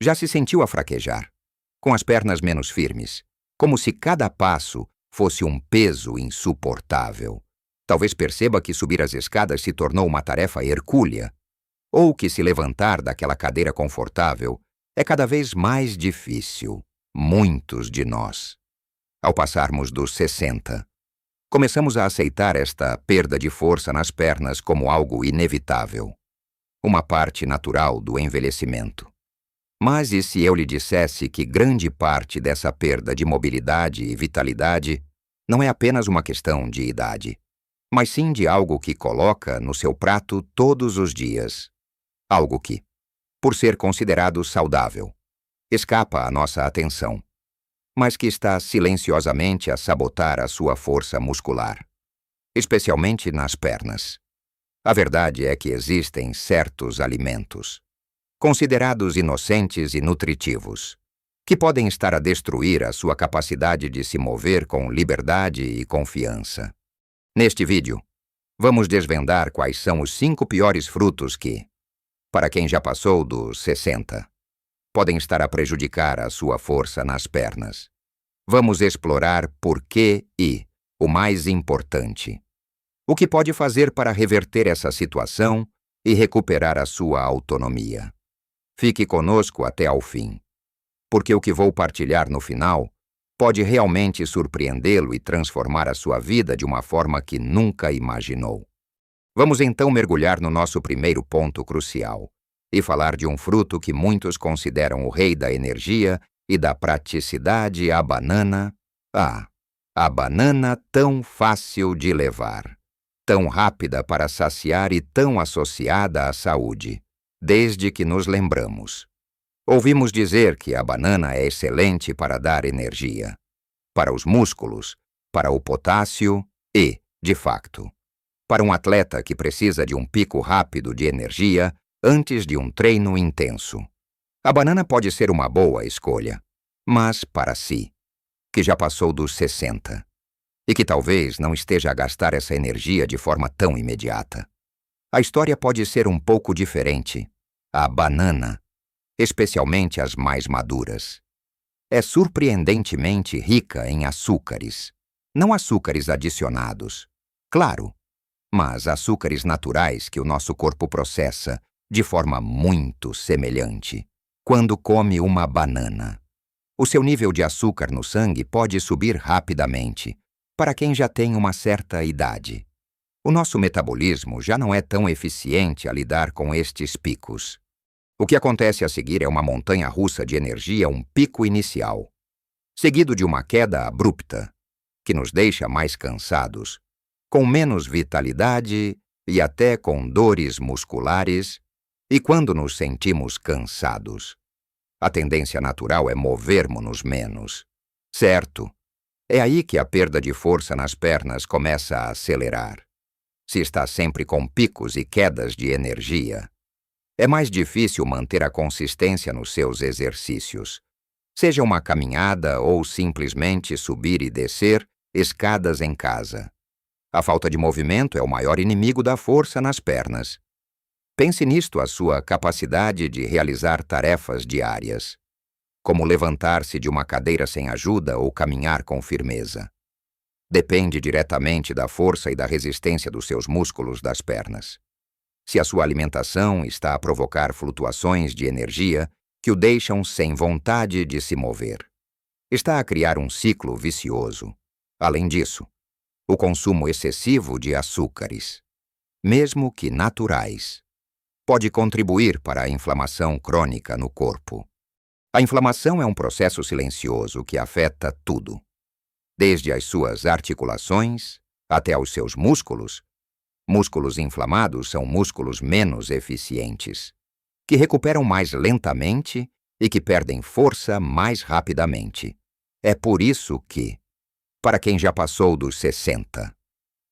Já se sentiu a fraquejar, com as pernas menos firmes, como se cada passo fosse um peso insuportável. Talvez perceba que subir as escadas se tornou uma tarefa hercúlea, ou que se levantar daquela cadeira confortável é cada vez mais difícil. Muitos de nós, ao passarmos dos 60, começamos a aceitar esta perda de força nas pernas como algo inevitável, uma parte natural do envelhecimento. Mas e se eu lhe dissesse que grande parte dessa perda de mobilidade e vitalidade não é apenas uma questão de idade, mas sim de algo que coloca no seu prato todos os dias? Algo que, por ser considerado saudável, escapa à nossa atenção, mas que está silenciosamente a sabotar a sua força muscular, especialmente nas pernas. A verdade é que existem certos alimentos, considerados inocentes e nutritivos, que podem estar a destruir a sua capacidade de se mover com liberdade e confiança. Neste vídeo, vamos desvendar quais são os 5 piores frutos que, para quem já passou dos 60, podem estar a prejudicar a sua força nas pernas. Vamos explorar por que e, o mais importante, o que pode fazer para reverter essa situação e recuperar a sua autonomia. Fique conosco até ao fim, porque o que vou partilhar no final pode realmente surpreendê-lo e transformar a sua vida de uma forma que nunca imaginou. Vamos então mergulhar no nosso primeiro ponto crucial e falar de um fruto que muitos consideram o rei da energia e da praticidade, a banana. A banana tão fácil de levar, tão rápida para saciar e tão associada à saúde, desde que nos lembramos. Ouvimos dizer que a banana é excelente para dar energia, para os músculos, para o potássio e, de facto, para um atleta que precisa de um pico rápido de energia antes de um treino intenso. A banana pode ser uma boa escolha, mas para si, que já passou dos 60, e que talvez não esteja a gastar essa energia de forma tão imediata, a história pode ser um pouco diferente. A banana, especialmente as mais maduras, é surpreendentemente rica em açúcares. Não açúcares adicionados, claro, mas açúcares naturais que o nosso corpo processa de forma muito semelhante. Quando come uma banana, o seu nível de açúcar no sangue pode subir rapidamente para quem já tem uma certa idade. O nosso metabolismo já não é tão eficiente a lidar com estes picos. O que acontece a seguir é uma montanha-russa de energia, um pico inicial, seguido de uma queda abrupta, que nos deixa mais cansados, com menos vitalidade e até com dores musculares. E quando nos sentimos cansados, a tendência natural é movermos-nos menos. Certo, é aí que a perda de força nas pernas começa a acelerar. Se está sempre com picos e quedas de energia, é mais difícil manter a consistência nos seus exercícios, seja uma caminhada ou simplesmente subir e descer escadas em casa. A falta de movimento é o maior inimigo da força nas pernas. Pense nisto, a sua capacidade de realizar tarefas diárias, como levantar-se de uma cadeira sem ajuda ou caminhar com firmeza. Depende diretamente da força e da resistência dos seus músculos das pernas. Se a sua alimentação está a provocar flutuações de energia que o deixam sem vontade de se mover, está a criar um ciclo vicioso. Além disso, o consumo excessivo de açúcares, mesmo que naturais, pode contribuir para a inflamação crônica no corpo. A inflamação é um processo silencioso que afeta tudo, desde as suas articulações até aos seus músculos. Músculos inflamados são músculos menos eficientes, que recuperam mais lentamente e que perdem força mais rapidamente. É por isso que, para quem já passou dos 60,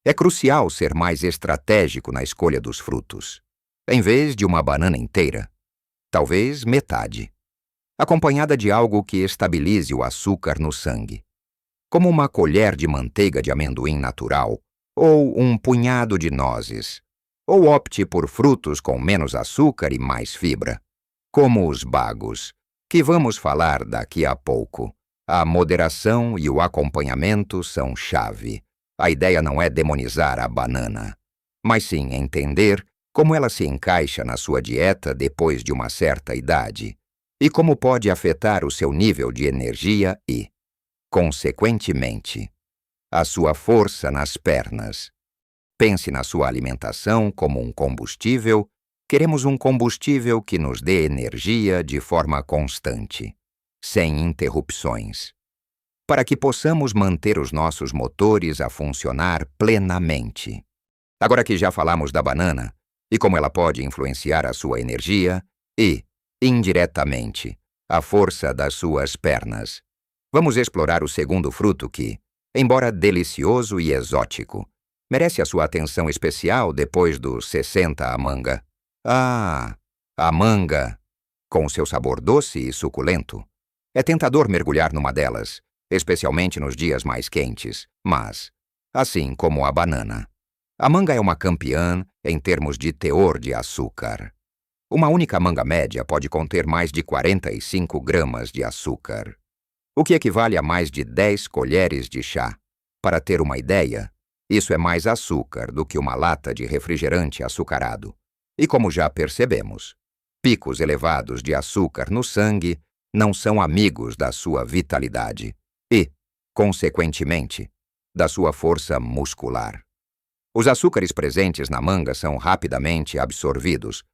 é crucial ser mais estratégico na escolha dos frutos. Em vez de uma banana inteira, talvez metade, acompanhada de algo que estabilize o açúcar no sangue, como uma colher de manteiga de amendoim natural ou um punhado de nozes, ou opte por frutos com menos açúcar e mais fibra, como os bagos, que vamos falar daqui a pouco. A moderação e o acompanhamento são chave. A ideia não é demonizar a banana, mas sim entender como ela se encaixa na sua dieta depois de uma certa idade e como pode afetar o seu nível de energia e, consequentemente, a sua força nas pernas. Pense na sua alimentação como um combustível. Queremos um combustível que nos dê energia de forma constante, sem interrupções, para que possamos manter os nossos motores a funcionar plenamente. Agora que já falamos da banana e como ela pode influenciar a sua energia e, indiretamente, a força das suas pernas, vamos explorar o segundo fruto que, embora delicioso e exótico, merece a sua atenção especial depois dos 60 a manga. Ah, a manga, com seu sabor doce e suculento. É tentador mergulhar numa delas, especialmente nos dias mais quentes, mas, assim como a banana, a manga é uma campeã em termos de teor de açúcar. Uma única manga média pode conter mais de 45 gramas de açúcar, o que equivale a mais de 10 colheres de chá. Para ter uma ideia, isso é mais açúcar do que uma lata de refrigerante açucarado. E como já percebemos, picos elevados de açúcar no sangue não são amigos da sua vitalidade e, consequentemente, da sua força muscular. Os açúcares presentes na manga são rapidamente absorvidos,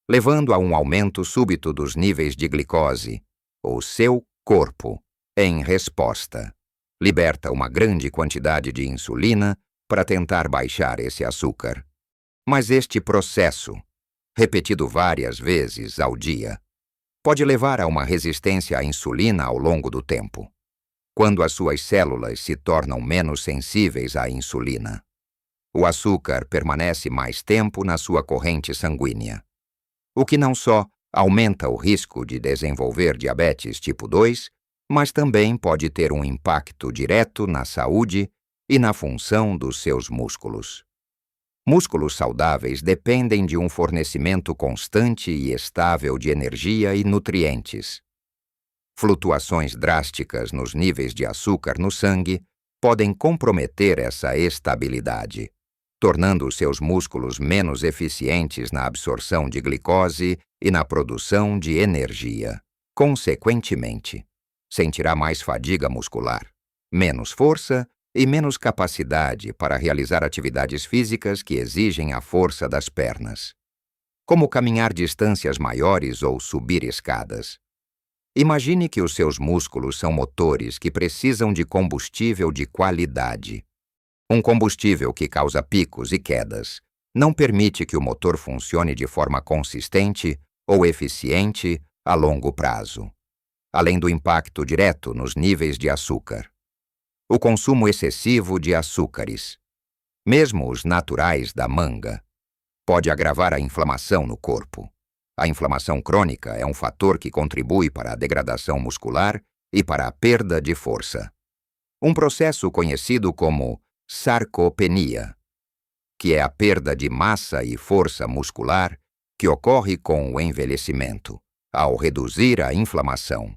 levando a um aumento súbito dos níveis de glicose. O seu corpo, em resposta, liberta uma grande quantidade de insulina para tentar baixar esse açúcar. Mas este processo, repetido várias vezes ao dia, pode levar a uma resistência à insulina ao longo do tempo, quando as suas células se tornam menos sensíveis à insulina. O açúcar permanece mais tempo na sua corrente sanguínea, o que não só aumenta o risco de desenvolver diabetes tipo 2, mas também pode ter um impacto direto na saúde e na função dos seus músculos. Músculos saudáveis dependem de um fornecimento constante e estável de energia e nutrientes. Flutuações drásticas nos níveis de açúcar no sangue podem comprometer essa estabilidade, tornando os seus músculos menos eficientes na absorção de glicose e na produção de energia. Consequentemente, sentirá mais fadiga muscular, menos força e menos capacidade para realizar atividades físicas que exigem a força das pernas, como caminhar distâncias maiores ou subir escadas. Imagine que os seus músculos são motores que precisam de combustível de qualidade. Um combustível que causa picos e quedas não permite que o motor funcione de forma consistente ou eficiente a longo prazo, além do impacto direto nos níveis de açúcar. O consumo excessivo de açúcares, mesmo os naturais da manga, pode agravar a inflamação no corpo. A inflamação crônica é um fator que contribui para a degradação muscular e para a perda de força. Um processo conhecido como sarcopenia, que é a perda de massa e força muscular que ocorre com o envelhecimento, ao reduzir a inflamação.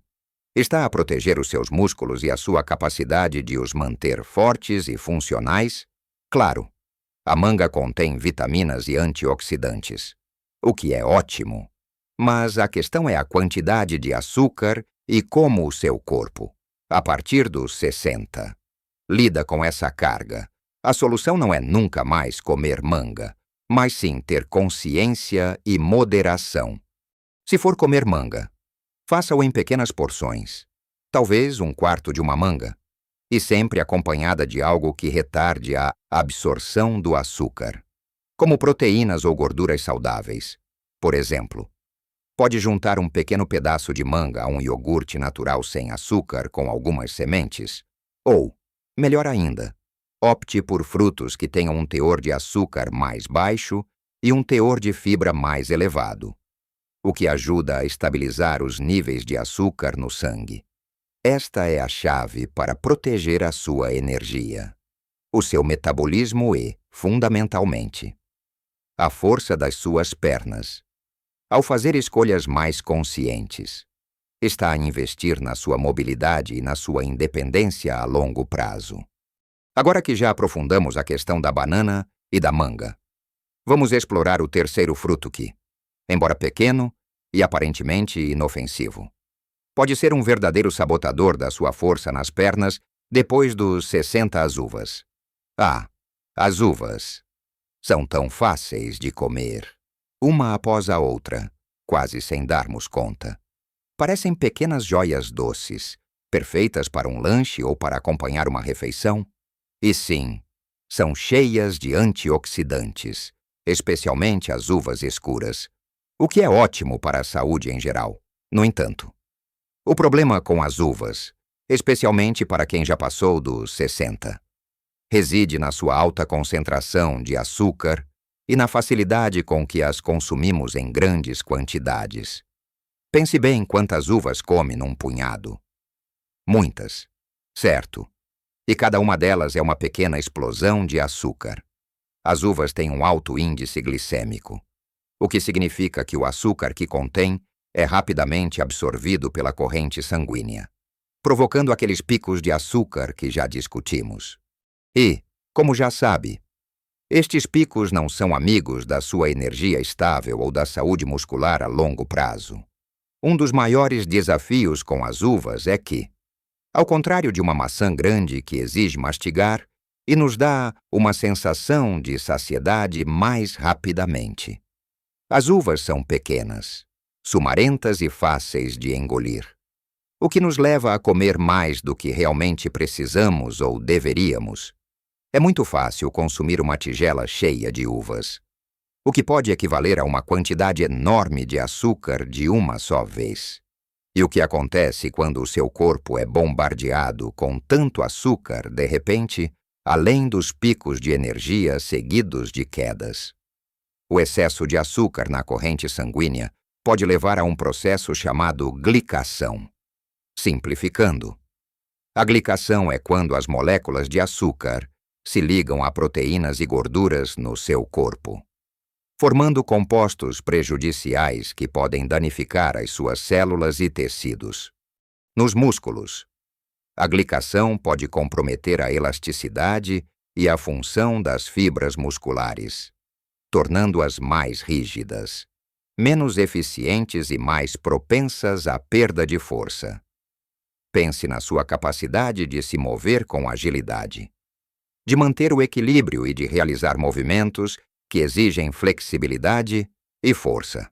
Está a proteger os seus músculos e a sua capacidade de os manter fortes e funcionais? Claro, a manga contém vitaminas e antioxidantes, o que é ótimo. Mas a questão é a quantidade de açúcar e como o seu corpo, a partir dos 60, lida com essa carga. A solução não é nunca mais comer manga, mas sim ter consciência e moderação. Se for comer manga, faça-o em pequenas porções, talvez 1/4 de uma manga, e sempre acompanhada de algo que retarde a absorção do açúcar, como proteínas ou gorduras saudáveis. Por exemplo, pode juntar um pequeno pedaço de manga a um iogurte natural sem açúcar com algumas sementes, ou, melhor ainda, opte por frutos que tenham um teor de açúcar mais baixo e um teor de fibra mais elevado, o que ajuda a estabilizar os níveis de açúcar no sangue. Esta é a chave para proteger a sua energia, o seu metabolismo e, fundamentalmente, a força das suas pernas, ao fazer escolhas mais conscientes. está a investir na sua mobilidade e na sua independência a longo prazo. Agora que já aprofundamos a questão da banana e da manga, vamos explorar o terceiro fruto que, embora pequeno e aparentemente inofensivo, pode ser um verdadeiro sabotador da sua força nas pernas depois dos 60 as uvas. Ah, as uvas são tão fáceis de comer, uma após a outra, quase sem darmos conta. Parecem pequenas joias doces, perfeitas para um lanche ou para acompanhar uma refeição. E sim, são cheias de antioxidantes, especialmente as uvas escuras, o que é ótimo para a saúde em geral. No entanto, o problema com as uvas, especialmente para quem já passou dos 60, reside na sua alta concentração de açúcar e na facilidade com que as consumimos em grandes quantidades. Pense bem quantas uvas come num punhado. Muitas, certo? E cada uma delas é uma pequena explosão de açúcar. As uvas têm um alto índice glicêmico, o que significa que o açúcar que contém é rapidamente absorvido pela corrente sanguínea, provocando aqueles picos de açúcar que já discutimos. E, como já sabe, estes picos não são amigos da sua energia estável ou da saúde muscular a longo prazo. Um dos maiores desafios com as uvas é que, ao contrário de uma maçã grande que exige mastigar e nos dá uma sensação de saciedade mais rapidamente, as uvas são pequenas, sumarentas e fáceis de engolir, o que nos leva a comer mais do que realmente precisamos ou deveríamos. É muito fácil consumir uma tigela cheia de uvas, o que pode equivaler a uma quantidade enorme de açúcar de uma só vez. E o que acontece quando o seu corpo é bombardeado com tanto açúcar, de repente, além dos picos de energia seguidos de quedas? O excesso de açúcar na corrente sanguínea pode levar a um processo chamado glicação. Simplificando, a glicação é quando as moléculas de açúcar se ligam a proteínas e gorduras no seu corpo, formando compostos prejudiciais que podem danificar as suas células e tecidos. Nos músculos, a glicação pode comprometer a elasticidade e a função das fibras musculares, tornando-as mais rígidas, menos eficientes e mais propensas à perda de força. Pense na sua capacidade de se mover com agilidade, de manter o equilíbrio e de realizar movimentos que exigem flexibilidade e força.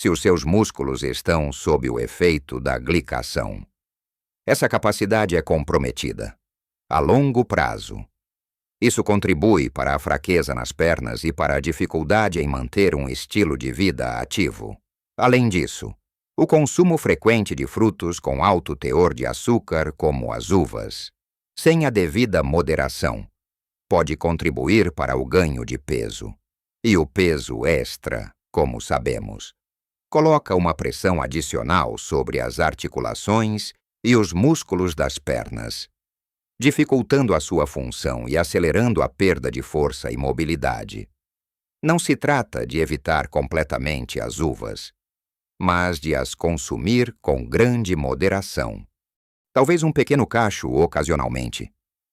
Se os seus músculos estão sob o efeito da glicação, essa capacidade é comprometida a longo prazo. Isso contribui para a fraqueza nas pernas e para a dificuldade em manter um estilo de vida ativo. Além disso, o consumo frequente de frutos com alto teor de açúcar, como as uvas, sem a devida moderação, pode contribuir para o ganho de peso. E o peso extra, como sabemos, coloca uma pressão adicional sobre as articulações e os músculos das pernas, dificultando a sua função e acelerando a perda de força e mobilidade. Não se trata de evitar completamente as uvas, mas de as consumir com grande moderação. Talvez um pequeno cacho ocasionalmente,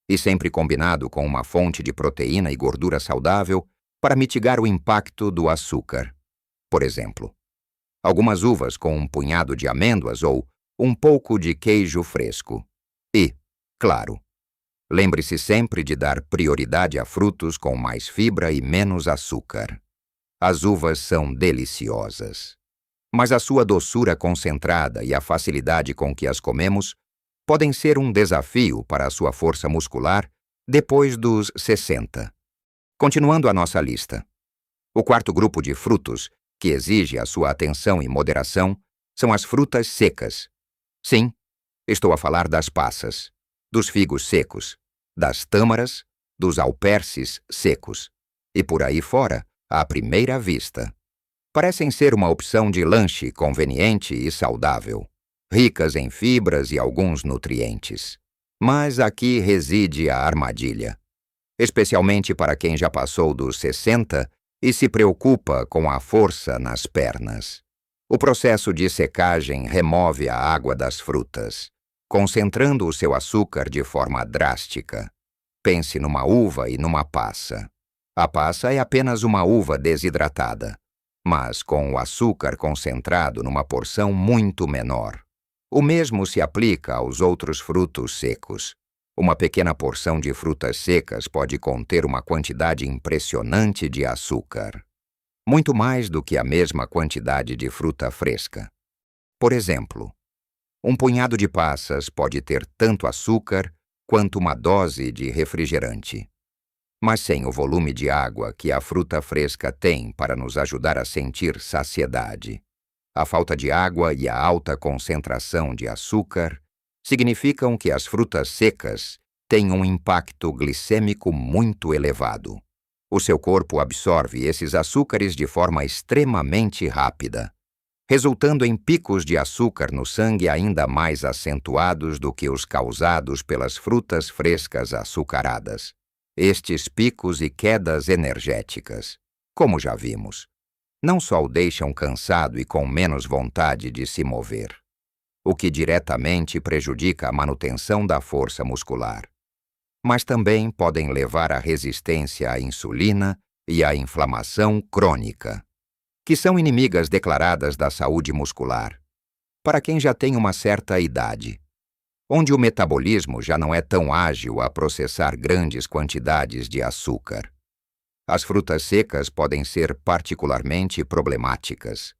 e sempre combinado com uma fonte de proteína e gordura saudável para mitigar o impacto do açúcar. Por exemplo, algumas uvas com um punhado de amêndoas ou um pouco de queijo fresco. E, claro, lembre-se sempre de dar prioridade a frutos com mais fibra e menos açúcar. As uvas são deliciosas, mas a sua doçura concentrada e a facilidade com que as comemos podem ser um desafio para a sua força muscular depois dos 60. Continuando a nossa lista, o quarto grupo de frutos que exige a sua atenção e moderação são as frutas secas. Sim, estou a falar das passas, dos figos secos, das tâmaras, dos alperces secos, e por aí fora, à primeira vista. Parecem ser uma opção de lanche conveniente e saudável, ricas em fibras e alguns nutrientes. Mas aqui reside a armadilha, especialmente para quem já passou dos 60 e se preocupa com a força nas pernas. O processo de secagem remove a água das frutas, concentrando o seu açúcar de forma drástica. Pense numa uva e numa passa. A passa é apenas uma uva desidratada, mas com o açúcar concentrado numa porção muito menor. O mesmo se aplica aos outros frutos secos. Uma pequena porção de frutas secas pode conter uma quantidade impressionante de açúcar, muito mais do que a mesma quantidade de fruta fresca. Por exemplo, um punhado de passas pode ter tanto açúcar quanto uma dose de refrigerante. Mas sem o volume de água que a fruta fresca tem para nos ajudar a sentir saciedade. A falta de água e a alta concentração de açúcar significam que as frutas secas têm um impacto glicêmico muito elevado. O seu corpo absorve esses açúcares de forma extremamente rápida, resultando em picos de açúcar no sangue ainda mais acentuados do que os causados pelas frutas frescas açucaradas. Estes picos e quedas energéticas, como já vimos, não só o deixam cansado e com menos vontade de se mover, o que diretamente prejudica a manutenção da força muscular, mas também podem levar à resistência à insulina e à inflamação crônica, que são inimigas declaradas da saúde muscular, para quem já tem uma certa idade, onde o metabolismo já não é tão ágil a processar grandes quantidades de açúcar. As frutas secas podem ser particularmente problemáticas.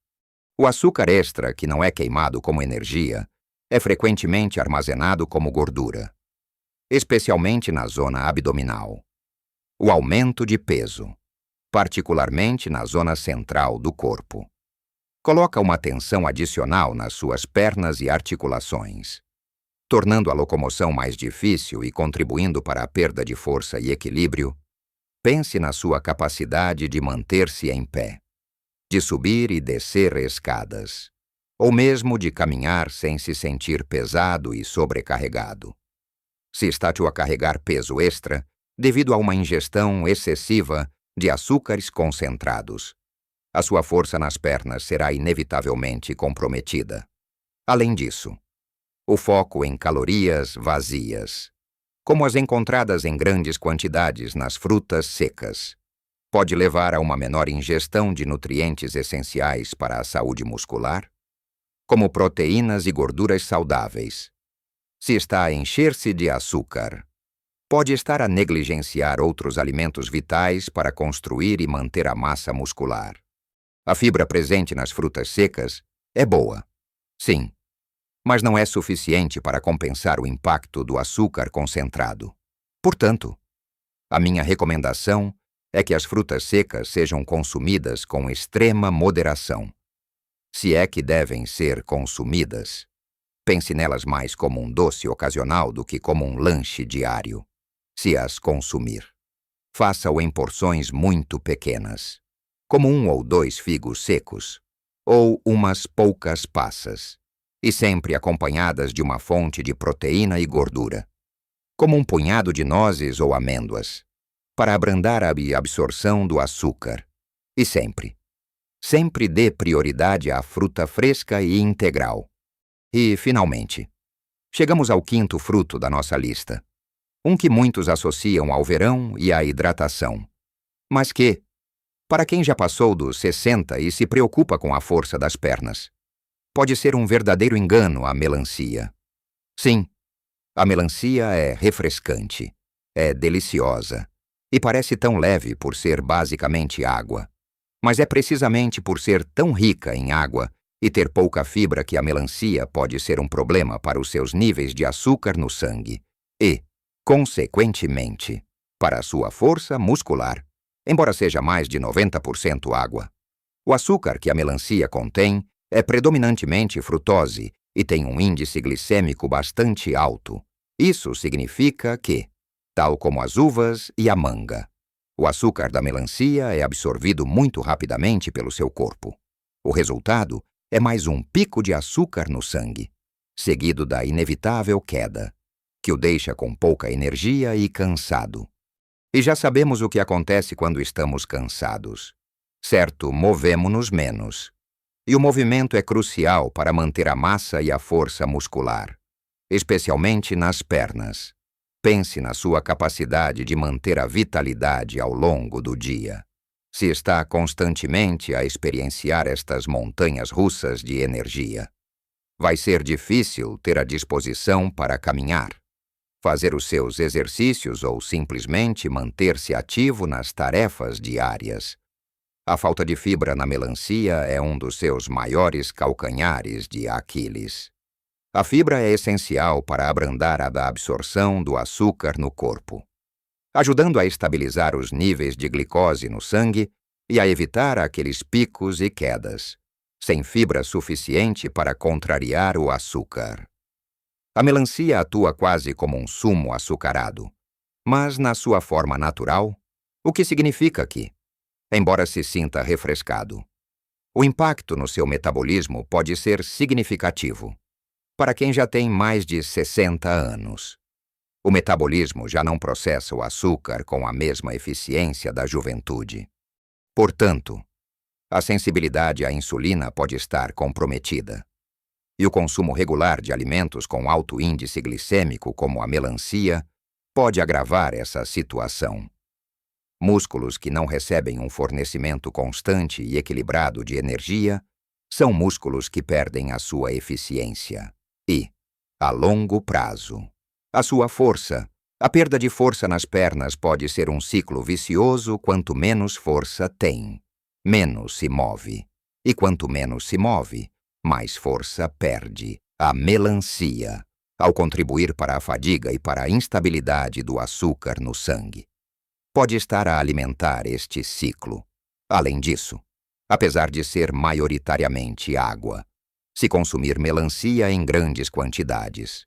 O açúcar extra, que não é queimado como energia, é frequentemente armazenado como gordura, especialmente na zona abdominal. O aumento de peso, particularmente na zona central do corpo, coloca uma tensão adicional nas suas pernas e articulações, tornando a locomoção mais difícil e contribuindo para a perda de força e equilíbrio. Pense na sua capacidade de manter-se em pé, de subir e descer escadas, ou mesmo de caminhar sem se sentir pesado e sobrecarregado. Se estátil a carregar peso extra devido a uma ingestão excessiva de açúcares concentrados, a sua força nas pernas será inevitavelmente comprometida. Além disso, o foco em calorias vazias, como as encontradas em grandes quantidades nas frutas secas, pode levar a uma menor ingestão de nutrientes essenciais para a saúde muscular, como proteínas e gorduras saudáveis. Se está a encher-se de açúcar, pode estar a negligenciar outros alimentos vitais para construir e manter a massa muscular. A fibra presente nas frutas secas é boa, sim, mas não é suficiente para compensar o impacto do açúcar concentrado. Portanto, a minha recomendação é que as frutas secas sejam consumidas com extrema moderação. Se é que devem ser consumidas, pense nelas mais como um doce ocasional do que como um lanche diário. Se as consumir, faça-o em porções muito pequenas, como 1 ou 2 figos secos, ou umas poucas passas, e sempre acompanhadas de uma fonte de proteína e gordura, como um punhado de nozes ou amêndoas, para abrandar a absorção do açúcar. E sempre dê prioridade à fruta fresca e integral. E, finalmente, chegamos ao 5º fruto da nossa lista, um que muitos associam ao verão e à hidratação, mas que, para quem já passou dos 60 e se preocupa com a força das pernas, pode ser um verdadeiro engano a melancia. Sim, a melancia é refrescante, é deliciosa e parece tão leve por ser basicamente água. Mas é precisamente por ser tão rica em água e ter pouca fibra que a melancia pode ser um problema para os seus níveis de açúcar no sangue e, consequentemente, para a sua força muscular, embora seja mais de 90% água. O açúcar que a melancia contém é predominantemente frutose e tem um índice glicêmico bastante alto. Isso significa que, tal como as uvas e a manga, o açúcar da melancia é absorvido muito rapidamente pelo seu corpo. O resultado é mais um pico de açúcar no sangue, seguido da inevitável queda, que o deixa com pouca energia e cansado. E já sabemos o que acontece quando estamos cansados. Certo, movemo-nos menos. E o movimento é crucial para manter a massa e a força muscular, especialmente nas pernas. Pense na sua capacidade de manter a vitalidade ao longo do dia. Se está constantemente a experienciar estas montanhas russas de energia, vai ser difícil ter a disposição para caminhar, fazer os seus exercícios ou simplesmente manter-se ativo nas tarefas diárias. A falta de fibra na melancia é um dos seus maiores calcanhares de Aquiles. A fibra é essencial para abrandar a da absorção do açúcar no corpo, ajudando a estabilizar os níveis de glicose no sangue e a evitar aqueles picos e quedas, sem fibra suficiente para contrariar o açúcar. A melancia atua quase como um sumo açucarado, mas na sua forma natural, o que significa que, embora se sinta refrescado, o impacto no seu metabolismo pode ser significativo. Para quem já tem mais de 60 anos, o metabolismo já não processa o açúcar com a mesma eficiência da juventude. Portanto, a sensibilidade à insulina pode estar comprometida. E o consumo regular de alimentos com alto índice glicêmico, como a melancia, pode agravar essa situação. Músculos que não recebem um fornecimento constante e equilibrado de energia são músculos que perdem a sua eficiência. E, a longo prazo, a sua força. A perda de força nas pernas pode ser um ciclo vicioso. Quanto menos força tem, menos se move. E quanto menos se move, mais força perde. A melancia, ao contribuir para a fadiga e para a instabilidade do açúcar no sangue, pode estar a alimentar este ciclo. Além disso, apesar de ser maioritariamente água, se consumir melancia em grandes quantidades,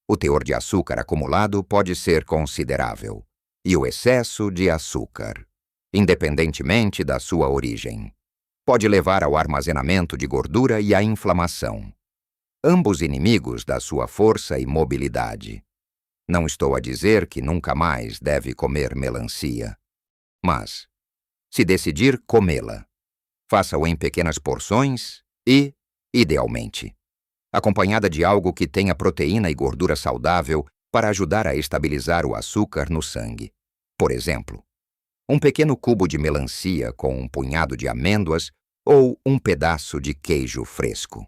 o teor de açúcar acumulado pode ser considerável, e o excesso de açúcar, independentemente da sua origem, pode levar ao armazenamento de gordura e à inflamação, ambos inimigos da sua força e mobilidade. Não estou a dizer que nunca mais deve comer melancia, mas, se decidir comê-la, faça-o em pequenas porções e, idealmente, acompanhada de algo que tenha proteína e gordura saudável para ajudar a estabilizar o açúcar no sangue. Por exemplo, um pequeno cubo de melancia com um punhado de amêndoas ou um pedaço de queijo fresco.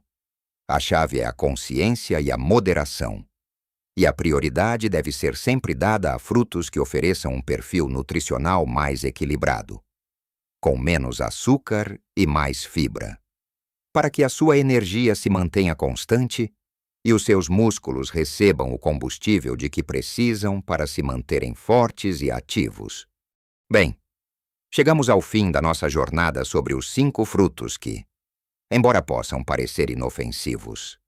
A chave é a consciência e a moderação. E a prioridade deve ser sempre dada a frutos que ofereçam um perfil nutricional mais equilibrado, com menos açúcar e mais fibra, para que a sua energia se mantenha constante e os seus músculos recebam o combustível de que precisam para se manterem fortes e ativos. Bem, chegamos ao fim da nossa jornada sobre os 5 frutos que, embora possam parecer inofensivos,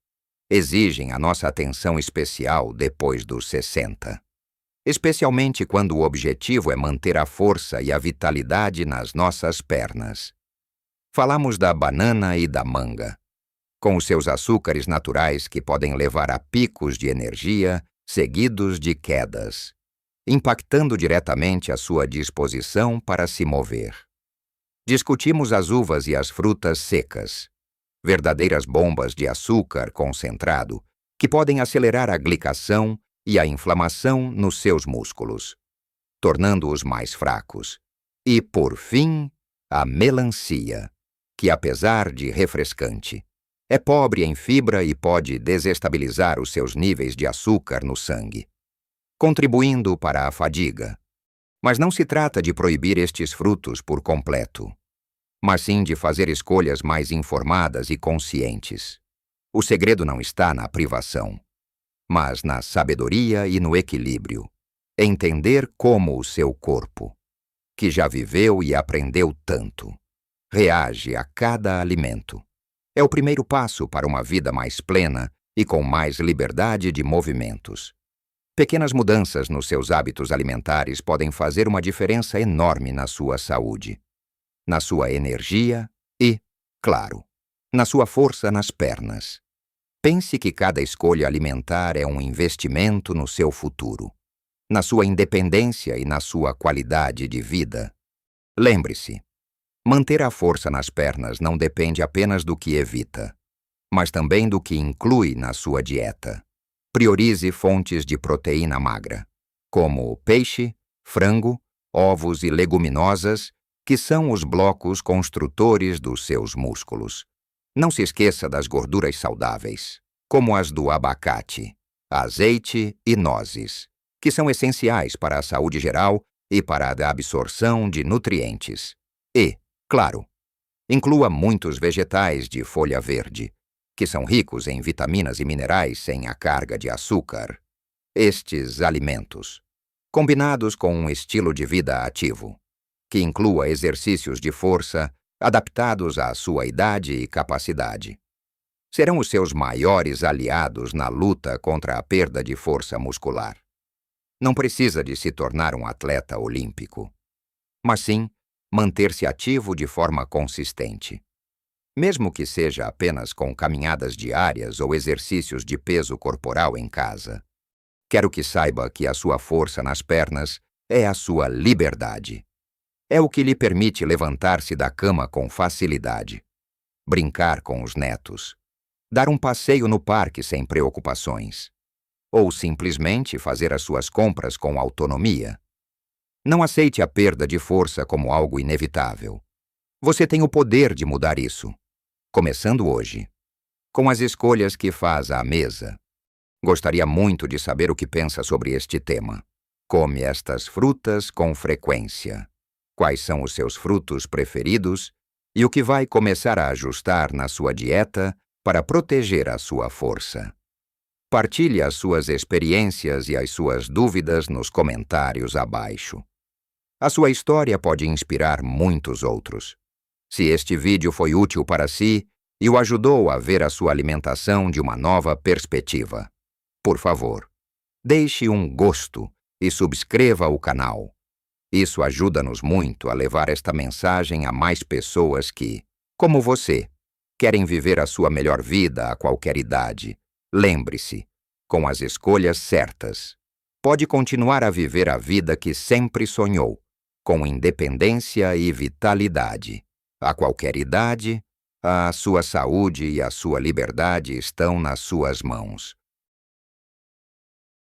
exigem a nossa atenção especial depois dos 60, especialmente quando o objetivo é manter a força e a vitalidade nas nossas pernas. Falamos da banana e da manga, com os seus açúcares naturais que podem levar a picos de energia seguidos de quedas, impactando diretamente a sua disposição para se mover. Discutimos as uvas e as frutas secas, verdadeiras bombas de açúcar concentrado que podem acelerar a glicação e a inflamação nos seus músculos, tornando-os mais fracos. E, por fim, a melancia, que apesar de refrescante, é pobre em fibra e pode desestabilizar os seus níveis de açúcar no sangue, contribuindo para a fadiga. Mas não se trata de proibir estes frutos por completo, mas sim de fazer escolhas mais informadas e conscientes. O segredo não está na privação, mas na sabedoria e no equilíbrio. Entender como o seu corpo, que já viveu e aprendeu tanto, reage a cada alimento. É o primeiro passo para uma vida mais plena e com mais liberdade de movimentos. Pequenas mudanças nos seus hábitos alimentares podem fazer uma diferença enorme na sua saúde, na sua energia e, claro, na sua força nas pernas. Pense que cada escolha alimentar é um investimento no seu futuro, na sua independência e na sua qualidade de vida. Lembre-se, Manter a força nas pernas não depende apenas do que evita, mas também do que inclui na sua dieta. Priorize fontes de proteína magra, como peixe, frango, ovos e leguminosas, que são os blocos construtores dos seus músculos. Não se esqueça das gorduras saudáveis, como as do abacate, azeite e nozes, que são essenciais para a saúde geral e para a absorção de nutrientes. E, claro, inclua muitos vegetais de folha verde, que são ricos em vitaminas e minerais sem a carga de açúcar. Estes alimentos, combinados com um estilo de vida ativo, que inclua exercícios de força adaptados à sua idade e capacidade, serão os seus maiores aliados na luta contra a perda de força muscular. Não precisa de se tornar um atleta olímpico, mas sim manter-se ativo de forma consistente. Mesmo que seja apenas com caminhadas diárias ou exercícios de peso corporal em casa. Quero que saiba que a sua força nas pernas é a sua liberdade. É o que lhe permite levantar-se da cama com facilidade, brincar com os netos, dar um passeio no parque sem preocupações, ou simplesmente fazer as suas compras com autonomia. Não aceite a perda de força como algo inevitável. Você tem o poder de mudar isso, começando hoje, com as escolhas que faz à mesa. Gostaria muito de saber o que pensa sobre este tema. Come estas frutas com frequência. Quais são os seus frutos preferidos e o que vai começar a ajustar na sua dieta para proteger a sua força. Partilhe as suas experiências e as suas dúvidas nos comentários abaixo. A sua história pode inspirar muitos outros. Se este vídeo foi útil para si e o ajudou a ver a sua alimentação de uma nova perspectiva, por favor, deixe um gosto e subscreva o canal. Isso ajuda-nos muito a levar esta mensagem a mais pessoas que, como você, querem viver a sua melhor vida a qualquer idade. Lembre-se, com as escolhas certas, pode continuar a viver a vida que sempre sonhou, com independência e vitalidade. A qualquer idade, a sua saúde e a sua liberdade estão nas suas mãos.